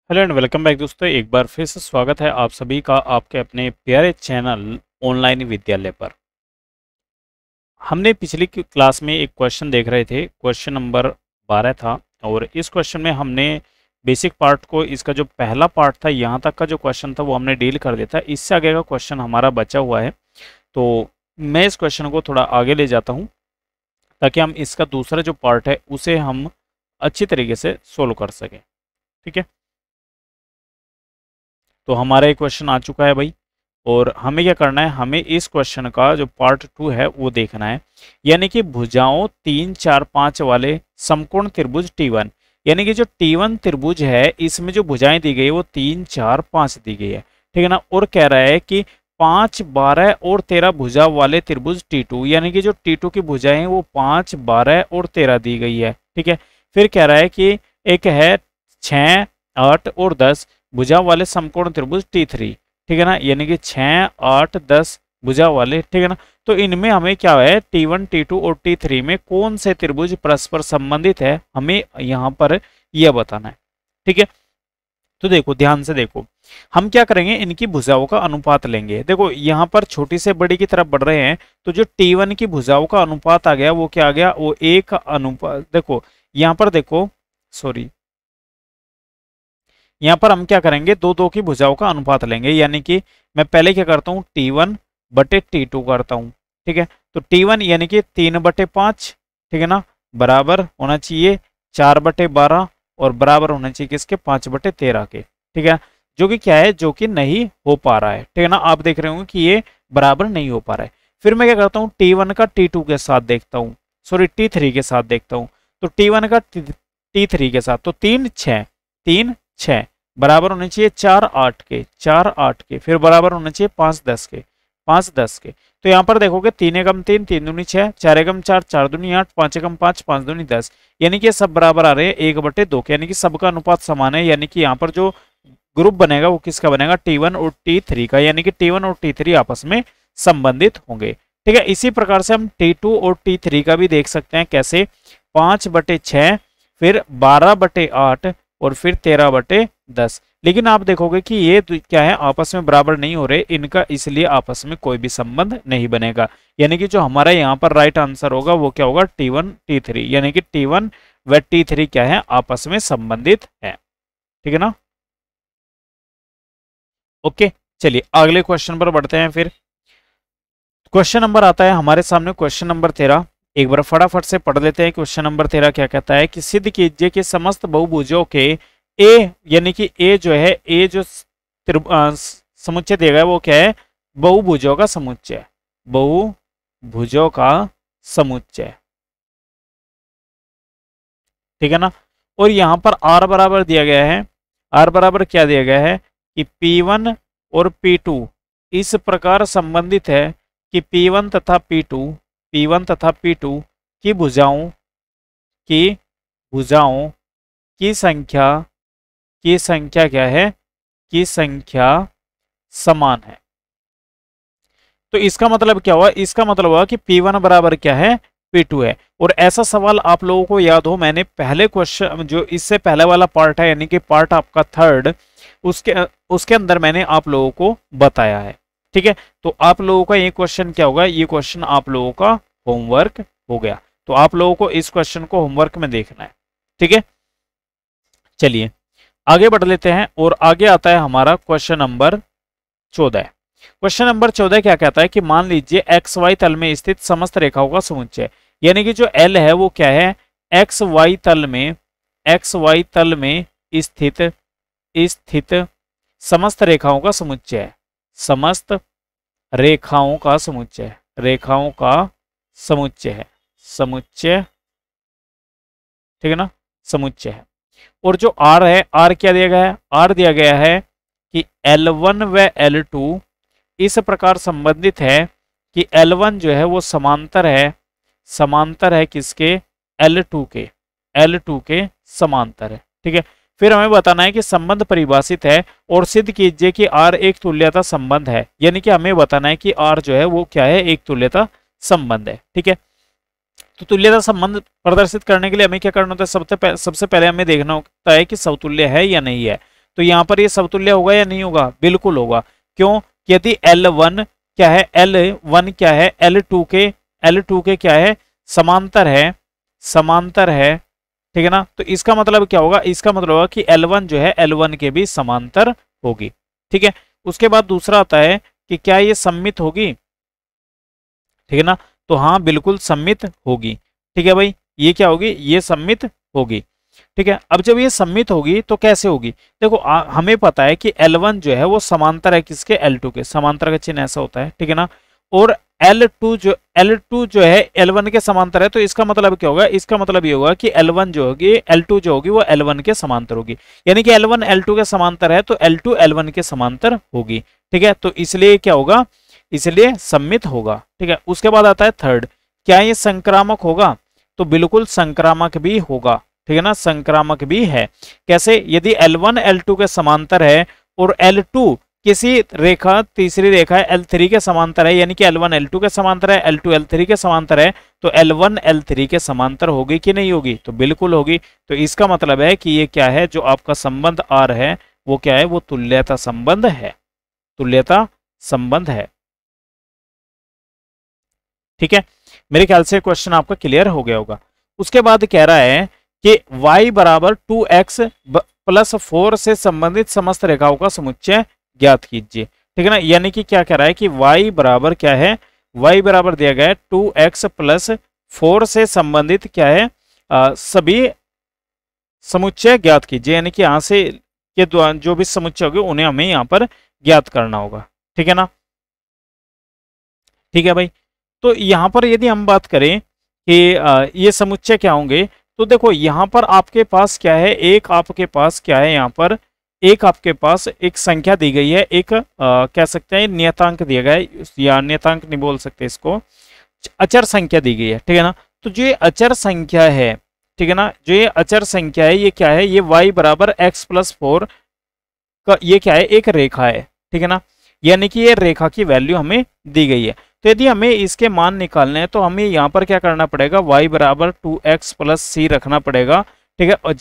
Hello and welcome back दोस्तों। एक बार फिर से स्वागत है आप सभी का आपके अपने प्यारे चैनल ऑनलाइन विद्यालय पर। हमने पिछली क्लास में एक क्वेश्चन देख रहे थे, क्वेश्चन नंबर 12 था। और इस क्वेश्चन में हमने बेसिक पार्ट को, इसका जो पहला पार्ट था यहाँ तक का जो क्वेश्चन था वो हमने डील कर दिया था। इससे आगे का क्वेश्चन हमारा बचा हुआ है, तो मैं इस क्वेश्चन को थोड़ा आगे ले जाता हूँ ताकि हम इसका दूसरा जो पार्ट है उसे हम अच्छी तरीके से सोल्व कर सकें। ठीक है, तो हमारा एक क्वेश्चन आ चुका है भाई, और हमें क्या करना है, हमें इस क्वेश्चन का जो पार्ट 2 है वो देखना है। यानी कि भुजाओं 3, 4, 5 वाले समकोण त्रिभुज T1, यानी कि जो T1 त्रिभुज है इसमें जो भुजाएं दी गई है वो 3, 4, 5 दी गई है। ठीक है ना। और कह रहा है कि 5, 12 और 13 भुजा वाले त्रिभुज T2, यानी कि जो T2 की भुजाएं वो 5, 12 और 13 दी गई है। ठीक है, फिर कह रहा है कि एक है 6, 8 और 10 भुजा वाले समकोण त्रिभुज T3। ठीक है ना, यानी कि 6, 8, 10 भुजा वाले। ठीक है ना, तो इनमें हमें क्या है, T1, T2 और T3 में कौन से त्रिभुज परस्पर संबंधित है, हमें यहाँ पर यह बताना है। ठीक है, तो देखो ध्यान से देखो, हम क्या करेंगे, इनकी भुजाओं का अनुपात लेंगे। देखो यहाँ पर छोटी से बड़ी की तरफ बढ़ रहे हैं, तो जो T1 की भुजाओं का अनुपात आ गया वो क्या आ गया, वो एक अनुपात। देखो यहाँ पर देखो, सॉरी, यहाँ पर हम क्या करेंगे, दो दो की भुजाओं का अनुपात लेंगे। यानी कि मैं पहले क्या करता हूँ, T1 बटे T2 करता हूँ। ठीक है, तो T1 यानी कि 3/5, ठीक है ना, बराबर होना चाहिए 4/12 और बराबर होना चाहिए किसके, 5/13 के। ठीक है, जो कि क्या है, जो कि नहीं हो पा रहा है। ठीक है ना, आप देख रहे होंगे कि ये बराबर नहीं हो पा रहा है। फिर मैं क्या करता हूँ, T1 का T2 के साथ देखता हूँ, सॉरी T3 के साथ देखता हूँ। तो T1 का T3 के साथ, तो 3, 6, 3, 6 बराबर होने चाहिए 4, 8 के, 4, 8 के, फिर बराबर होने चाहिए 5, 10 के, 5, 10 के। तो यहाँ पर देखोगे 3 एकम 3, 3 दूनी 6, 4 एकम 4, 4 दूनी 8, 5 एकम 5, 5 दूनी 10, यानी कि सब बराबर आ रहे हैं 1/2 के, यानी कि सबका अनुपात समान है। यानी कि यहाँ पर जो ग्रुप बनेगा वो किसका बनेगा, T1 और T3 का, यानी कि T1 और T3 आपस में संबंधित होंगे। ठीक है, इसी प्रकार से हम T2 और T3 का भी देख सकते हैं। कैसे, 5/6, फिर 12/8 और फिर 13/10। लेकिन आप देखोगे कि ये क्या है, आपस में बराबर नहीं हो रहे इनका, इसलिए आपस में कोई भी संबंध नहीं बनेगा। यानी कि जो हमारा यहाँ पर राइट आंसर होगा वो क्या होगा, T1, T3, यानी कि T1 व T3 क्या है, आपस में संबंधित है। ठीक है ना। ओके, चलिए अगले क्वेश्चन पर बढ़ते हैं। फिर क्वेश्चन नंबर आता है हमारे सामने, क्वेश्चन नंबर 13। एक बार फटाफट से पढ़ लेते हैं। क्वेश्चन नंबर 13 क्या कहता है कि सिद्ध कीजिए कि समस्त बहुभुजों के ए, यानी कि ए जो है, ए जो समुच्चय दिया गया है वो क्या है, बहुभुजों का समुच्चय, बहुभुजों का समुच्चय। ठीक है ना। और यहां पर आर बराबर दिया गया है, आर बराबर क्या दिया गया है कि P1 और P2 इस प्रकार संबंधित है कि P1 तथा P2, P1 तथा P2 की भुजाओं की भुजाओं की संख्या क्या है, की संख्या समान है। तो इसका मतलब क्या हुआ, इसका मतलब हुआ कि P1 बराबर क्या है, P2 है। और ऐसा सवाल आप लोगों को याद हो, मैंने पहले क्वेश्चन जो इससे पहले वाला पार्ट है, यानी कि पार्ट आपका 3, उसके अंदर मैंने आप लोगों को बताया है। ठीक है, तो आप लोगों का ये क्वेश्चन क्या होगा, ये क्वेश्चन आप लोगों का होमवर्क हो गया। तो आप लोगों को इस क्वेश्चन को होमवर्क में देखना है। ठीक है, चलिए आगे बढ़ लेते हैं। और आगे आता है हमारा क्वेश्चन नंबर 14। क्वेश्चन नंबर 14 क्या कहता है कि मान लीजिए एक्स वाई तल में स्थित समस्त रेखाओं का समुच्चय, यानी कि जो एल है वो क्या है, एक्स वाई तल में, एक्स वाई तल में स्थित स्थित समस्त रेखाओं का समुच्चय है, समस्त रेखाओं का समुच्चय, रेखाओं का समुच्चय है, समुच्चय। ठीक है ना, समुच्चय है। और जो आर है, आर क्या दिया गया है, आर दिया गया है कि L1 व L2 इस प्रकार संबंधित है कि L1 जो है वो समांतर है, समांतर है किसके, L2 के, L2 के समांतर है। ठीक है, फिर हमें बताना है कि संबंध परिभाषित है और सिद्ध कीजिए कि R एक तुल्यता संबंध है। यानी कि हमें बताना है कि R जो है वो क्या है, एक तुल्यता संबंध है। ठीक है, तो तुल्यता संबंध प्रदर्शित करने के लिए हमें क्या करना होता है, सबसे पहले हमें देखना होता है कि समतुल्य है या नहीं है। तो यहाँ पर ये समतुल्य होगा या नहीं होगा? बिल्कुल होगा। क्यों? यदि L1 क्या है, L1 क्या है, L2 के क्या है, समांतर है, समांतर है, ठीक है ना। तो इसका मतलब क्या होगा? इसका मतलब होगा कि L1 जो है L1 के भी समांतर होगी, ठीक है। उसके बाद दूसरा आता है कि क्या ये सममित होगी, ठीक है ना। तो हाँ बिल्कुल सममित होगी, ठीक है भाई। ये क्या होगी? ये सममित होगी, ठीक है। अब जब ये सममित होगी तो कैसे होगी? देखो हमें पता है कि L1 जो है वो समांतर है किसके? L2 के। समांतर का चिन्ह ऐसा होता है, ठीक है ना। और L2 जो है L1 के समांतर है, तो इसका मतलब क्या होगा? इसका मतलब ये होगा कि L1 जो होगी, L2 जो होगी वो L1 के समांतर होगी। यानी कि L1 L2 के समांतर है तो L2 L1 के समांतर होगी, ठीक है। तो इसलिए क्या होगा? इसलिए सममित होगा, ठीक है। उसके बाद आता है थर्ड, क्या ये संक्रामक होगा? तो बिल्कुल संक्रामक भी होगा, ठीक है ना, संक्रामक भी है। कैसे? यदि L1 L2 के समांतर है और L2 किसी रेखा, तीसरी रेखा है L3 के समांतर है, यानी कि L1 L2 के समांतर है, L2 L3 के समांतर है, तो L1 L3 के समांतर होगी कि नहीं होगी? तो बिल्कुल होगी। तो इसका मतलब है कि ये क्या है, जो आपका संबंध R है वो क्या है? वो तुल्यता संबंध है, तुल्यता संबंध है, ठीक है। मेरे ख्याल से क्वेश्चन आपका क्लियर हो गया होगा। उसके बाद कह रहा है कि y बराबर 2x प्लस 4 से संबंधित समस्त रेखाओं का समुच्चय ज्ञात कीजिए, ठीक है ना। यानी कि क्या कह रहा है कि y बराबर क्या है? y बराबर दिया गया है 2x प्लस 4 से संबंधित क्या है? सभी समुच्चय ज्ञात कीजिए। यानी कि यहां से के जो भी समुच्चय होंगे उन्हें हमें यहाँ पर ज्ञात करना होगा, ठीक है ना। ठीक है भाई। तो यहाँ पर यदि हम बात करें कि ये समुच्चय क्या होंगे, तो देखो यहाँ पर आपके पास क्या है? एक आपके पास क्या है? यहाँ पर एक आपके पास एक संख्या दी गई है, एक कह सकते हैं नियतांक दिया गया है, या नियतांक नहीं बोल सकते इसको, अचर संख्या दी गई है, ठीक है ना। तो जो ये अचर संख्या है, ठीक है ना, जो ये अचर संख्या है ये क्या है? ये y बराबर x प्लस 4 का ये क्या है? एक रेखा है, ठीक है ना। यानी कि ये रेखा की वैल्यू हमें दी गई है। तो यदि हमें इसके मान निकालने हैं तो हमें यहाँ पर क्या करना पड़ेगा? y बराबर 2x प्लस सी रखना पड़ेगा, ठीक है। और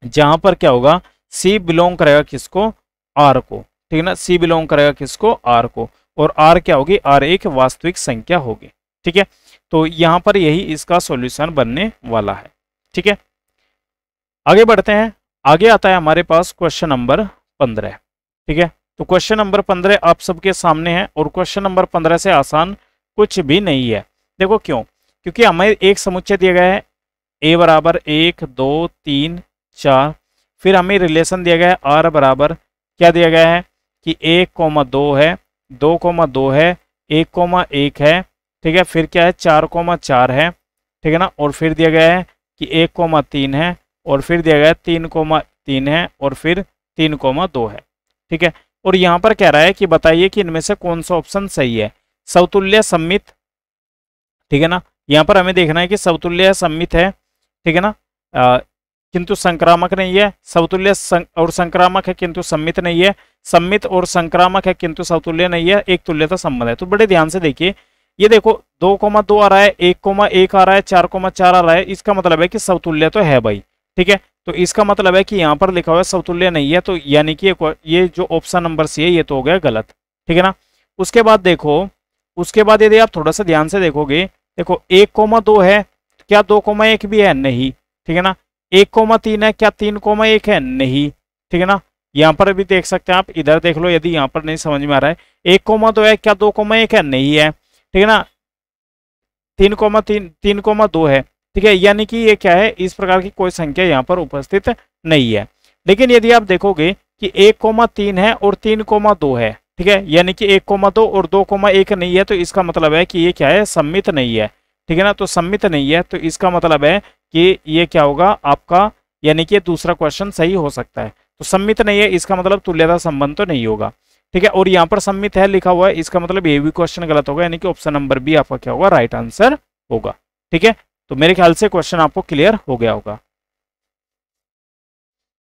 जहां पर क्या होगा? c बिलोंग करेगा किसको? r को, ठीक है ना। c बिलोंग करेगा किसको? r को। और r क्या होगी? r एक वास्तविक संख्या होगी, ठीक है। तो यहां पर यही इसका सॉल्यूशन बनने वाला है, ठीक है। आगे बढ़ते हैं। आगे आता है हमारे पास क्वेश्चन नंबर 15, ठीक है। तो क्वेश्चन नंबर 15 आप सबके सामने है और क्वेश्चन नंबर 15 से आसान कुछ भी नहीं है। देखो क्यों? क्योंकि हमें एक समुच्चय दिया गया है a बराबर 1 2 3 4, फिर हमें रिलेशन दिया गया है r बराबर क्या दिया गया है कि 1,2 है, 2,2 है, 1,1 है, ठीक है। फिर क्या है? 4,4 है, ठीक है ना। और फिर दिया गया है कि 1,3 है, और फिर दिया गया है 3,3 है, और फिर 3,2 है, ठीक है। और यहाँ पर कह रहा है कि बताइए कि इनमें से कौन सा ऑप्शन सही है? समतुल्य सममित, ठीक है ना। यहाँ पर हमें देखना है कि समतुल्य सममित है, ठीक है ना, किंतु संक्रामक नहीं है। समतुल्य और संक्रामक है किंतु सममित नहीं है। सममित और संक्रामक है किंतु समतुल्य नहीं है। एक तुल्यता संबंध है। तो बड़े ध्यान से देखिए, ये देखो 2,2 आ रहा है, 1,1 आ रहा है, 4,4 आ रहा है। इसका मतलब है कि समतुल्य तो है भाई, ठीक है। तो इसका मतलब है कि यहाँ पर लिखा हुआ है समतुल्य नहीं है, तो यानी कि ये जो ऑप्शन नंबर सी है ये तो हो गया गलत, ठीक है ना। उसके बाद देखो, उसके बाद यदि आप थोड़ा सा ध्यान से देखोगे, देखो 1,2 है, क्या 2,1 भी है? नहीं, ठीक है ना। 1,3 है, क्या 3,1 है? नहीं, ठीक है ना। यहाँ पर भी देख सकते हैं आप, इधर देख लो यदि यहाँ पर नहीं समझ में आ रहा है। 1,2 है, क्या 2,1 है? नहीं है, ठीक है ना। 3,2 है, ठीक है। यानी कि ये क्या है? इस प्रकार की कोई संख्या यहाँ पर उपस्थित नहीं है। लेकिन यदि आप देखोगे कि 1,3 है और 3,2 है, ठीक है, यानी कि 1,2 और 2,1 नहीं है, तो इसका मतलब है कि ये क्या है? सममित नहीं है, ठीक है ना। तो सममित नहीं है, तो इसका मतलब है कि ये क्या होगा आपका, यानी कि दूसरा क्वेश्चन सही हो सकता है। तो सममित नहीं है, इसका मतलब तुल्यता संबंध तो नहीं होगा, ठीक है। और यहाँ पर सममित है लिखा हुआ है, इसका मतलब ये भी क्वेश्चन गलत होगा, यानी कि ऑप्शन नंबर बी आपका क्या होगा? राइट आंसर होगा, ठीक है। तो मेरे ख्याल से क्वेश्चन आपको क्लियर हो गया होगा।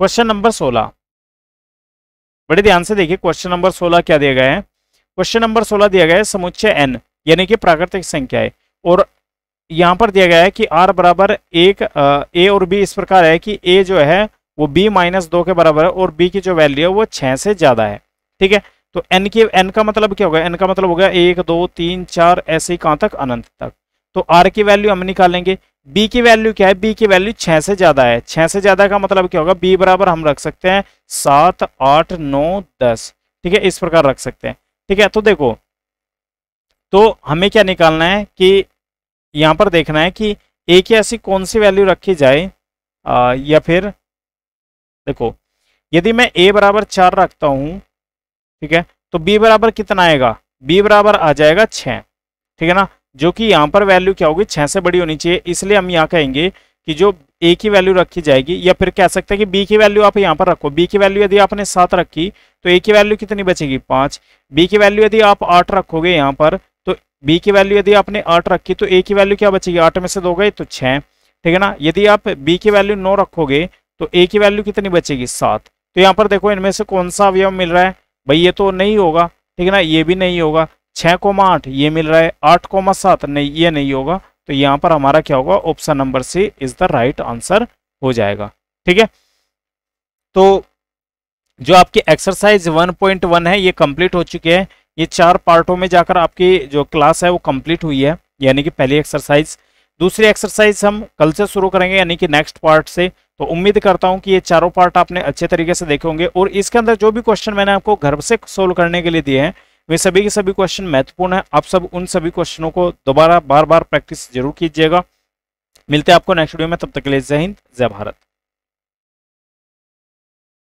क्वेश्चन नंबर 16, बड़े ध्यान से देखिए क्वेश्चन नंबर 16 क्या दिया गया है। क्वेश्चन नंबर 16 दिया गया है समुच्चय n, यानी कि प्राकृतिक संख्या है, और यहाँ पर दिया गया है कि r बराबर 1, a और b इस प्रकार है कि a जो है वो b माइनस 2 के बराबर है और b की जो वैल्यू है वो 6 से ज्यादा है। ठीक है, तो n का मतलब क्या होगा, n का मतलब होगा 1 2 3 4 ऐसे ही कहां तक, अनंत तक। तो r की वैल्यू हम निकालेंगे, b की वैल्यू क्या है, b की वैल्यू 6 से ज्यादा है। 6 से ज्यादा का मतलब क्या होगा, b बराबर हम रख सकते हैं 7 8 9 10। ठीक है, इस प्रकार रख सकते हैं। ठीक है, तो देखो, तो हमें क्या निकालना है कि यहां पर देखना है कि a की ऐसी कौन सी वैल्यू रखी जाए, या फिर देखो यदि मैं a बराबर 4 रखता हूं, ठीक है, तो b बराबर कितना आएगा, b बराबर आ जाएगा 6। ठीक है ना, जो कि यहाँ पर वैल्यू क्या होगी, 6 से बड़ी होनी चाहिए। इसलिए हम यहाँ कहेंगे कि जो a की वैल्यू रखी जाएगी, या फिर कह सकते हैं कि b की वैल्यू आप यहाँ पर रखो। b की वैल्यू यदि आपने 7 रखी तो a की वैल्यू कितनी बचेगी, 5। b की वैल्यू यदि आप 8 रखोगे यहाँ पर, तो b की वैल्यू यदि आपने 8 रखी तो a की वैल्यू क्या बचेगी, 8 में से 2 गए तो 6। ठीक है ना, यदि आप b की वैल्यू 9 रखोगे तो a की वैल्यू कितनी बचेगी, 7। तो यहाँ पर देखो इनमें से कौन सा अवयव मिल रहा है, भाई ये तो नहीं होगा। ठीक है ना, ये भी नहीं होगा। 6,8 ये मिल रहा है, 8,7 नहीं, ये नहीं होगा। तो यहाँ पर हमारा क्या होगा, option number C is the right answer हो जाएगा। ठीक है, तो जो आपकी एक्सरसाइज 1.1 है ये कंप्लीट हो चुकी है। ये 4 पार्टों में जाकर आपकी जो क्लास है वो कंप्लीट हुई है, यानी कि पहली एक्सरसाइज। दूसरी एक्सरसाइज हम कल से शुरू करेंगे, यानी कि नेक्स्ट पार्ट से। तो उम्मीद करता हूं कि ये चारों पार्ट आपने अच्छे तरीके से देखे होंगे, और इसके अंदर जो भी क्वेश्चन मैंने आपको घर से सोल्व करने के लिए दिए हैं वे सभी के सभी क्वेश्चन महत्वपूर्ण है। आप सब उन सभी क्वेश्चनों को दोबारा बार बार प्रैक्टिस जरूर कीजिएगा। मिलते हैं आपको नेक्स्ट वीडियो में, तब तक के लिए जय हिंद जय भारत।